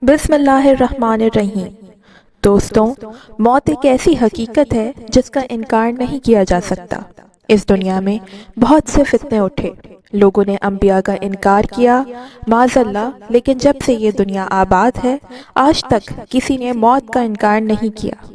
बिस्मिल्लाहिर्रहमानिर्रहीम। दोस्तों, मौत एक ऐसी हकीकत है जिसका इनकार नहीं किया जा सकता। इस दुनिया में बहुत से फितने उठे, लोगों ने अंबिया का इनकार किया, माज़अल्लाह, लेकिन जब से ये दुनिया आबाद है आज तक किसी ने मौत का इनकार नहीं किया।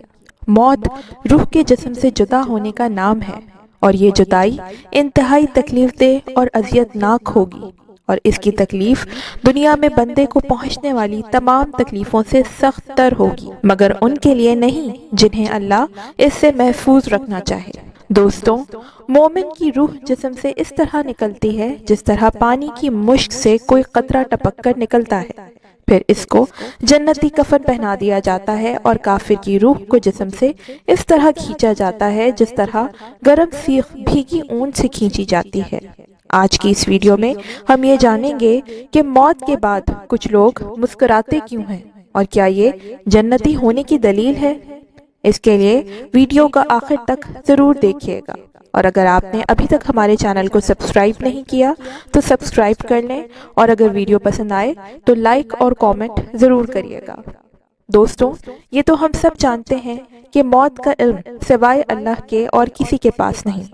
मौत रूह के जिस्म से जुदा होने का नाम है और ये जुदाई इंतहाई तकलीफ देह और अजियतनाक होगी, और इसकी तकलीफ दुनिया में बंदे को पहुंचने वाली तमाम तकलीफ़ों से सख्त तर होगी, मगर उनके लिए नहीं जिन्हें अल्लाह इससे महफूज रखना चाहे। दोस्तों, मोमिन की रूह जिस्म से इस तरह निकलती है जिस तरह पानी की मुश्क से कोई कतरा टपक कर निकलता है, फिर इसको जन्नती कफन पहना दिया जाता है, और काफिर की रूह को जिस्म से इस तरह खींचा जाता है जिस तरह गर्म सीख भीगी ऊन से खींची जाती है। आज की इस वीडियो में हम ये जानेंगे कि मौत के बाद कुछ लोग मुस्कुराते क्यों हैं और क्या ये जन्नती होने की दलील है। इसके लिए वीडियो का आखिर तक ज़रूर देखिएगा, और अगर आपने अभी तक हमारे चैनल को सब्सक्राइब नहीं किया तो सब्सक्राइब कर लें, और अगर वीडियो पसंद आए तो लाइक और कमेंट ज़रूर करिएगा। दोस्तों, ये तो हम सब जानते हैं कि मौत का इल्म सिवाय अल्लाह के और किसी के पास नहीं।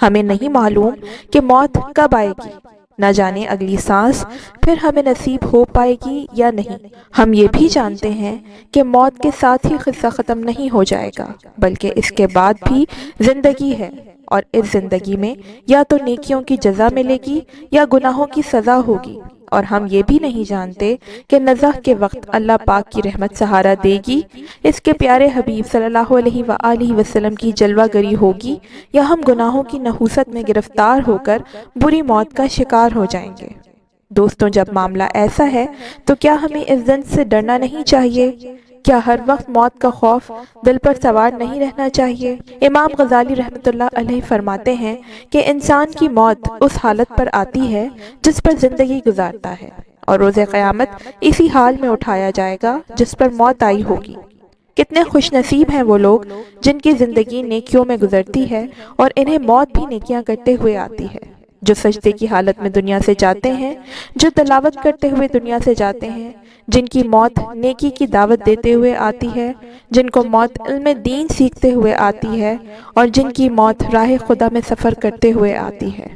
हमें नहीं मालूम कि मौत कब आएगी, न जाने अगली सांस फिर हमें नसीब हो पाएगी या नहीं। हम ये भी जानते हैं कि मौत के साथ ही किस्सा ख़त्म नहीं हो जाएगा, बल्कि इसके बाद भी ज़िंदगी है, और इस ज़िंदगी में या तो नेकियों की जज़ा मिलेगी या गुनाहों की सज़ा होगी। और हम ये भी नहीं जानते कि नज़ह के वक्त अल्लाह पाक की रहमत सहारा देगी, इसके प्यारे हबीब सल्लल्लाहु अलैहि वसल्लम की जलवागरी होगी, या हम गुनाहों की नहूसत में गिरफ्तार होकर बुरी मौत का शिकार हो जाएंगे। दोस्तों, जब मामला ऐसा है तो क्या हमें इस दिन से डरना नहीं चाहिए? क्या हर वक्त मौत का खौफ दिल पर सवार नहीं रहना चाहिए? इमाम गज़ाली रहमतुल्लाह अलैह फरमाते हैं कि इंसान की मौत उस हालत पर आती है जिस पर ज़िंदगी गुजारता है, और रोज़े क़यामत इसी हाल में उठाया जाएगा जिस पर मौत आई होगी। कितने खुशनसीब हैं वो लोग जिनकी ज़िंदगी नेकियों में गुजरती है और इन्हें मौत भी नेकियां करते हुए आती है, जो सजदे की हालत में दुनिया से जाते हैं, जो तिलावत करते हुए दुनिया से जाते हैं, जिनकी मौत नेकी की दावत देते हुए आती है, जिनको मौत इल्म दीन सीखते हुए आती है, और जिनकी मौत राह खुदा में सफ़र करते हुए आती है।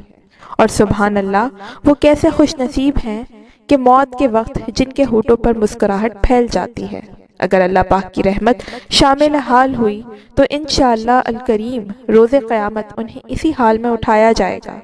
और सुभान अल्लाह, वो कैसे खुशनसीब हैं कि मौत के वक्त जिनके होठों पर मुस्कुराहट फैल जाती है। अगर अल्लाह पाक की रहमत शामिल हाल हुई तो इंशाअल्लाह अल करीम रोज़े क़यामत उन्हें इसी हाल में उठाया जाएगा।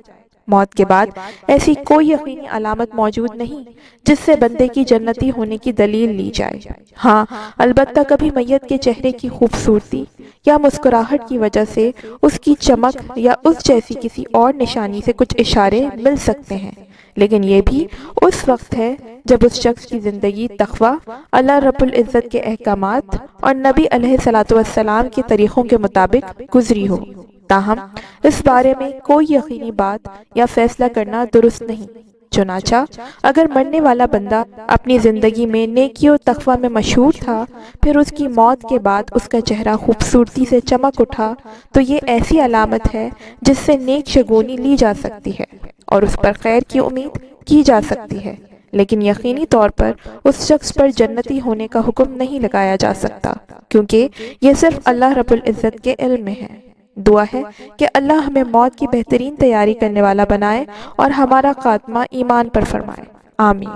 मौत के बाद ऐसी कोई यकीनी अलामत मौजूद नहीं जिससे बंदे की जन्नती होने की दलील ली जाए। हाँ, अलबत्ता कभी मैयत के चेहरे की खूबसूरती या मुस्कुराहट की वजह से उसकी चमक या उस जैसी किसी और निशानी से कुछ इशारे मिल सकते हैं, लेकिन ये भी उस वक्त है जब उस शख्स की ज़िंदगी तक़वा, अल्लाह रब्बुल इज़्ज़त के अहकामात और नबी अलैहिस्सलातु वस्सलाम के तरीक़ों के मुताबिक गुजरी हो। ताहम इस बारे में कोई यकीनी बात या फैसला करना दुरुस्त नहीं। चुनाचा अगर मरने वाला बंदा अपनी ज़िंदगी में नेकी और तक़वा में मशहूर था, फिर उसकी मौत के बाद उसका चेहरा खूबसूरती से चमक उठा, तो ये ऐसी अलामत है जिससे नेक शगुनी ली जा सकती है और उस पर खैर की उम्मीद की जा सकती है, लेकिन यकीनी तौर पर उस शख्स पर जन्नती होने का हुक्म नहीं लगाया जा सकता, क्योंकि ये सिर्फ अल्लाह रब्बुल इज़्ज़त के इल्म में है। दुआ है कि अल्लाह हमें मौत की बेहतरीन तैयारी करने वाला बनाए और हमारा खात्मा ईमान पर फरमाए। आमीन।